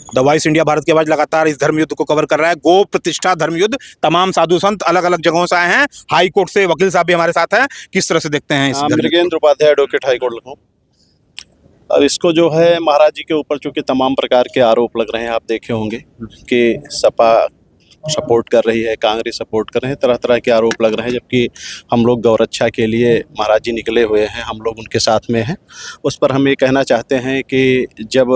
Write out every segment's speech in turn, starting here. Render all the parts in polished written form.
The voice India Bharat की आवाज लगातार इस धर्म युद्ध को कवर कर रहा है। गो प्रतिष्ठा धर्म युद्ध, तमाम साधु संत अलग अलग जगहों से आए हैं। हाई कोर्ट से वकील साहब भी हमारे साथ हैं। किस तरह से देखते हैं इस धर्म युद्ध Mrigendra Upadhyay, advocate, high court Lucknow. अब इसको जो है महाराज जी के ऊपर चूंकि तमाम प्रकार के आरोप लग रहे हैं, आप देखे होंगे कि सपा सपोर्ट कर रही है, कांग्रेस सपोर्ट कर रहे हैं, तरह तरह के आरोप लग रहे हैं, जबकि हम लोग गौरक्षा के लिए महाराज जी निकले हुए हैं, हम लोग उनके साथ में हैं। उस पर हम ये कहना चाहते हैं कि जब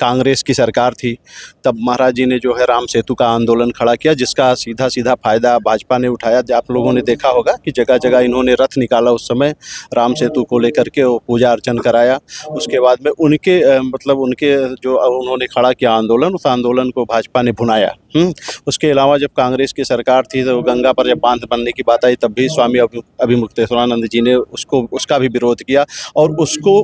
कांग्रेस की सरकार थी तब महाराज जी ने जो है राम सेतु का आंदोलन खड़ा किया, जिसका सीधा सीधा फायदा भाजपा ने उठाया। आप लोगों ने देखा होगा कि जगह जगह इन्होंने रथ निकाला, उस समय राम सेतु को लेकर के वो पूजा अर्चन कराया। उसके बाद में उनके उनके जो उन्होंने खड़ा किया आंदोलन, उस आंदोलन को भाजपा ने भुनाया। उसके अलावा जब कांग्रेस की सरकार थी तो गंगा पर जब बांध बनने की बात आई तब भी स्वामी अभिमुक्तेश्वरानंद जी ने उसका भी विरोध किया, और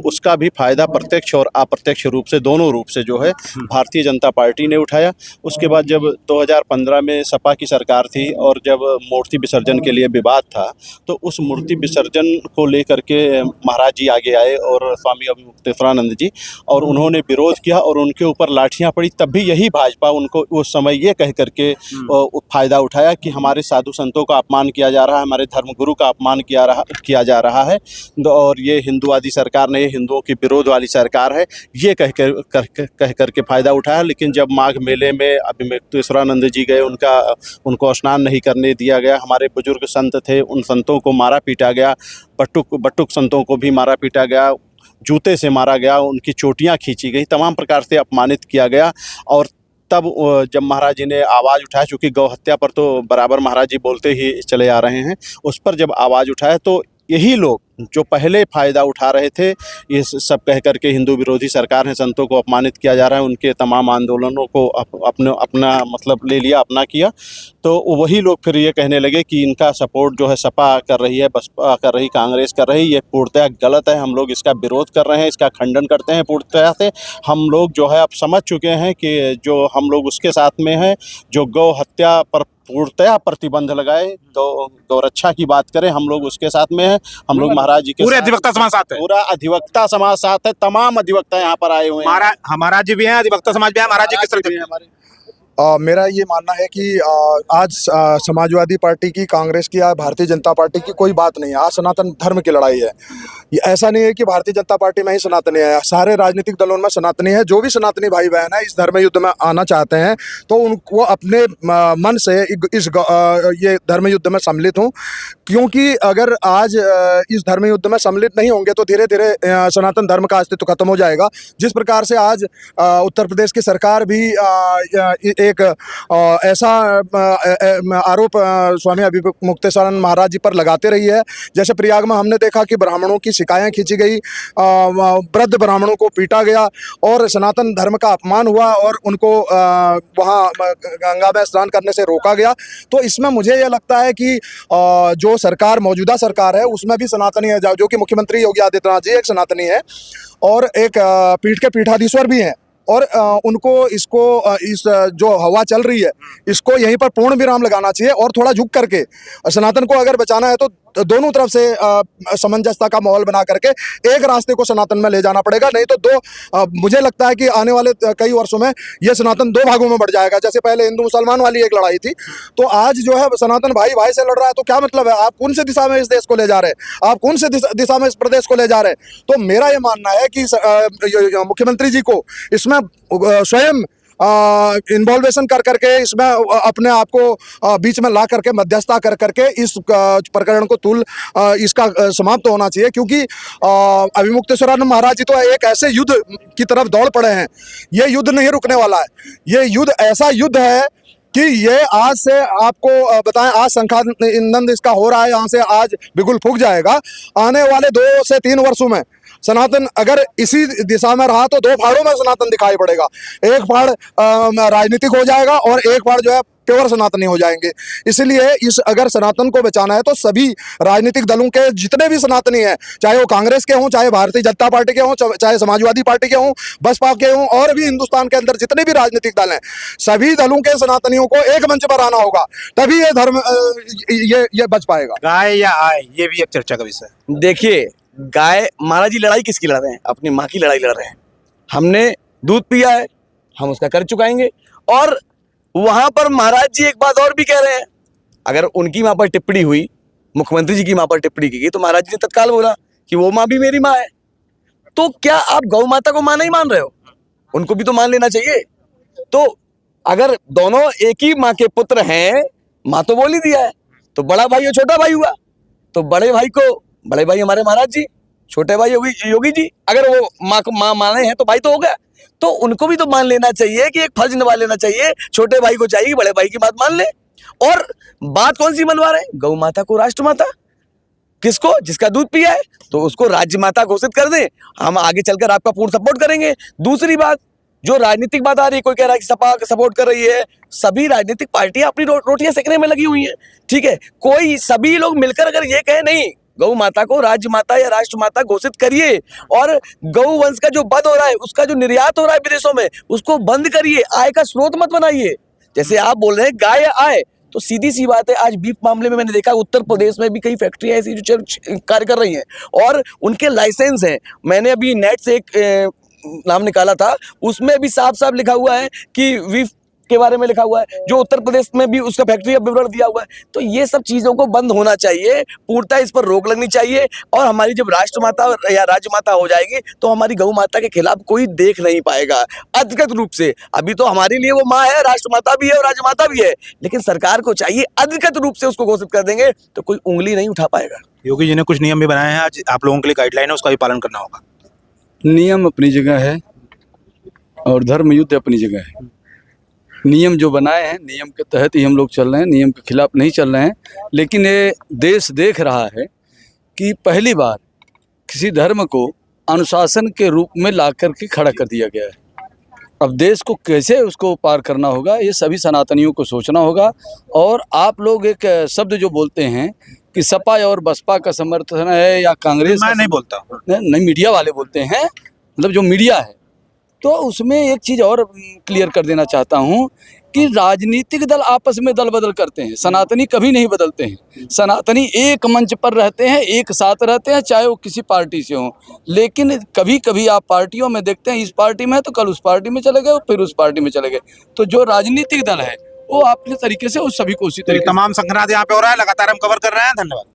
उसका भी फायदा प्रत्यक्ष और अप्रत्यक्ष रूप से, दोनों रूप से जो है भारतीय जनता पार्टी ने उठाया। उसके बाद जब 2015 में सपा की सरकार थी और जब मूर्ति विसर्जन के लिए विवाद था, तो उस मूर्ति विसर्जन को लेकर के महाराज जी आगे आए और स्वामी अभिमुक्तेश्वरानंद जी, और उन्होंने विरोध किया और उनके ऊपर लाठियां पड़ी। तब भी यही भाजपा उनको उस समय ये कह करके फायदा उठाया कि हमारे साधु संतों का अपमान किया जा रहा है, हमारे धर्मगुरु का अपमान किया जा रहा है, और ये हिंदुवादी सरकार नहीं, हिंदुओं की विरोध वाली सरकार है, ये कह करके फ़ायदा उठाया। लेकिन जब माघ मेले में अभिमुक्तेश्वरानंद जी गए, उनको स्नान नहीं करने दिया गया, हमारे बुजुर्ग संत थे, उन संतों को मारा पीटा गया, बटुक संतों को भी मारा पीटा गया, जूते से मारा गया, उनकी चोटियाँ खींची गई, तमाम प्रकार से अपमानित किया गया। और तब जब महाराज जी ने आवाज़ उठाया, चूँकि गौ हत्या पर तो बराबर महाराज जी बोलते ही चले आ रहे हैं, उस पर जब आवाज़ उठाया तो यही लोग जो पहले फ़ायदा उठा रहे थे, ये सब कह कर के हिंदू विरोधी सरकार है, संतों को अपमानित किया जा रहा है, उनके तमाम आंदोलनों को अपना ले लिया, अपना किया, तो वही लोग फिर ये कहने लगे कि इनका सपोर्ट जो है सपा कर रही है, बसपा कर रही, कांग्रेस कर रही, ये पूर्णतः गलत है, हम लोग इसका विरोध कर रहे हैं, इसका खंडन करते हैं पूर्णतः से। हम लोग जो है अब समझ चुके हैं कि जो हम लोग उसके साथ में हैं, जो गौ हत्या पर पूर्णतः प्रतिबंध लगाए, तो गौरक्षा की बात करें, हम लोग उसके साथ में हैं। हम लोग महाराज जी के पूरे अधिवक्ता समाज साथ है, पूरा अधिवक्ता समाज साथ है, तमाम अधिवक्ता यहाँ पर आए हुए हैं। हमारा जी भी है, अधिवक्ता समाज भी है। महाराज जी किस तरह से हमारे मेरा ये मानना है कि आज समाजवादी पार्टी की, कांग्रेस की या भारतीय जनता पार्टी की कोई बात नहीं है। आज सनातन धर्म की लड़ाई है। ये ऐसा नहीं है कि भारतीय जनता पार्टी में ही सनातनी है, सारे राजनीतिक दलों में सनातनी है। जो भी सनातनी भाई बहन है इस धर्म युद्ध में आना चाहते हैं तो उनको अपने मन से ये धर्म युद्ध में सम्मिलित हों, क्योंकि अगर आज इस धर्म युद्ध में सम्मिलित नहीं होंगे तो धीरे धीरे सनातन धर्म का अस्तित्व खत्म हो जाएगा। जिस प्रकार से आज उत्तर प्रदेश की सरकार भी एक ऐसा आरोप स्वामी अभिमुक्तेश्वरानंद महाराज जी पर लगाते रही है, जैसे प्रयाग में हमने देखा कि ब्राह्मणों की शिकायतें खींची गई, वृद्ध ब्राह्मणों को पीटा गया और सनातन धर्म का अपमान हुआ और उनको वहाँ गंगा में स्नान करने से रोका गया। तो इसमें मुझे यह लगता है कि जो सरकार, मौजूदा सरकार है, उसमें भी सनातनी है, जो कि मुख्यमंत्री योगी आदित्यनाथ जी एक सनातनी है और एक पीठ के पीठाधीश्वर भी हैं, और उनको इस जो हवा चल रही है इसको यहीं पर पूर्ण विराम लगाना चाहिए और थोड़ा झुक करके सनातन को अगर बचाना है तो दोनों तरफ से सामंजस्यता का माहौल बना करके एक रास्ते को सनातन में ले जाना पड़ेगा। नहीं तो मुझे लगता है कि आने वाले कई वर्षों में ये सनातन दो भागों में बढ़ जाएगा। जैसे पहले हिंदू मुसलमान वाली एक लड़ाई थी, तो आज जो है सनातन भाई भाई से लड़ रहा है, तो क्या मतलब है? आप कौन से दिशा में इस देश को ले जा रहे हैं, आप कौन से दिशा में इस प्रदेश को ले जा रहे हैं? तो मेरा ये मानना है कि मुख्यमंत्री जी को इसमें स्वयं इन्वॉल्वेशन कर करके, इसमें अपने आप को बीच में ला करके, मध्यस्थता कर करके इस प्रकरण को इसका समाप्त होना चाहिए। क्योंकि अभिमुक्तेश्वरानंद महाराज जी तो एक ऐसे युद्ध की तरफ दौड़ पड़े हैं, ये युद्ध नहीं रुकने वाला है। ये युद्ध ऐसा युद्ध है कि ये आज से आपको बताएं, आज संखान ईंधन इसका हो रहा है, यहाँ से आज बिल्कुल फूक जाएगा। आने वाले 2 से 3 वर्षों में सनातन अगर इसी दिशा में रहा तो 2 फाड़ों में सनातन दिखाई पड़ेगा। एक फाड़ राजनीतिक हो जाएगा और एक फाड़ जो है प्योर सनातनी हो जाएंगे। इसलिए अगर सनातन को बचाना है तो सभी राजनीतिक दलों के जितने भी सनातनी हैं, चाहे वो कांग्रेस के हों, चाहे भारतीय जनता पार्टी के हों, चाहे समाजवादी पार्टी के हों, बसपा के हों, और भी हिंदुस्तान के अंदर जितने भी राजनीतिक दल हैं, सभी दलों के सनातनियों को एक मंच पर आना होगा, तभी ये धर्म ये बच पाएगा। गाय या आय, ये भी एक चर्चा का विषय है। देखिए, गाय, महाराज जी लड़ाई किसकी लड़ रहे हैं? अपनी माँ की लड़ाई लड़ रहे हैं। हमने दूध पिया है, हम उसका कर चुकाएंगे। और वहां पर महाराज जी एक बात और भी कह रहे हैं, अगर उनकी वहां पर टिप्पणी हुई, मुख्यमंत्री जी की वहां पर टिप्पणी की गई, तो महाराज जी ने तत्काल बोला कि वो माँ भी मेरी माँ है। तो क्या आप गौ माता को माँ नहीं मान रहे हो? उनको भी तो मान लेना चाहिए। तो अगर दोनों एक ही माँ के पुत्र हैं, माँ तो बोल ही दिया है, तो बड़ा भाई और छोटा भाई हुआ, तो बड़े भाई को बड़े भाई हमारे महाराज जी, छोटे भाई योगी जी, अगर वो माँ को माँ माने हैं तो भाई तो हो गया। तो उनको भी तो मान लेना चाहिए कि एक फर्ज निभा लेना चाहिए। छोटे भाई को चाहिए कि बड़े भाई की बात मान ले। और बात कौन सी मनवा रहे हैं? गौ माता को राष्ट्र माता, किसको? जिसका दूध पिया है तो उसको राज्य माता घोषित कर दें, हम आगे चलकर आपका पूर्ण सपोर्ट करेंगे। दूसरी बात, जो राजनीतिक बात आ रही है, कोई कह रहा है कि सपा सपोर्ट कर रही है, सभी राजनीतिक पार्टियां अपनी रोटियां सेकने में लगी हुई हैं, ठीक है। कोई सभी लोग मिलकर अगर ये कहे नहीं, गौ माता को राज्य माता या राष्ट्र माता घोषित करिए, और गौ वंश का जो वध हो रहा है, उसका जो निर्यात हो रहा है विदेशों में, उसको बंद करिए, आय का स्रोत मत बनाइए। जैसे आप बोल रहे हैं गाय या आय, तो सीधी सी बात है, आज बीफ मामले में मैंने देखा उत्तर प्रदेश में भी कई फैक्ट्रियां ऐसी जो कार्य कर रही हैं और उनके लाइसेंस हैं। मैंने अभी नेट से एक नाम निकाला था, उसमें भी साफ साफ लिखा हुआ है कि बीफ के बारे में लिखा हुआ है, जो उत्तर प्रदेश में भी उसका फैक्ट्री का विवरण दिया हुआ है। तो ये सब चीजों को बंद होना चाहिए, पूर्णतः इस पर रोक लगनी चाहिए। और हमारी जब राष्ट्र माता या राज्य माता हो जाएगी तो हमारी गौ माता के खिलाफ कोई देख नहीं पाएगा अधिकृत रूप से। अभी तो हमारे लिए वो माँ है, राष्ट्र माता भी है और राज्य माता भी है, लेकिन सरकार को चाहिए अधिकृत रूप से उसको घोषित कर देंगे तो कोई उंगली नहीं उठा पाएगा। योगी जी ने कुछ नियम भी बनाए हैं, आज आप लोगों के लिए गाइडलाइन है, उसका भी पालन करना होगा। नियम अपनी जगह है और धर्म युद्ध अपनी जगह है। नियम जो बनाए हैं, नियम के तहत ही हम लोग चल रहे हैं, नियम के खिलाफ नहीं चल रहे हैं। लेकिन ये देश देख रहा है कि पहली बार किसी धर्म को अनुशासन के रूप में ला करके खड़ा कर दिया गया है। अब देश को कैसे उसको पार करना होगा, ये सभी सनातनियों को सोचना होगा। और आप लोग एक शब्द जो बोलते हैं कि सपा और बसपा का समर्थन है या कांग्रेस, मैं नहीं बोलता, नहीं मीडिया वाले बोलते हैं, मतलब जो मीडिया है। तो उसमें एक चीज़ और क्लियर कर देना चाहता हूँ कि राजनीतिक दल आपस में दल बदल करते हैं, सनातनी कभी नहीं बदलते हैं। सनातनी एक मंच पर रहते हैं, एक साथ रहते हैं, चाहे वो किसी पार्टी से हों। लेकिन कभी कभी आप पार्टियों में देखते हैं, इस पार्टी में है तो कल उस पार्टी में चले गए, फिर उस पार्टी में चले गए। तो जो राजनीतिक दल है वो अपने तरीके से उस सभी को उसी तरीके तमाम संक्रांत यहाँ पे हो रहा है, लगातार हम कवर कर रहे हैं। धन्यवाद।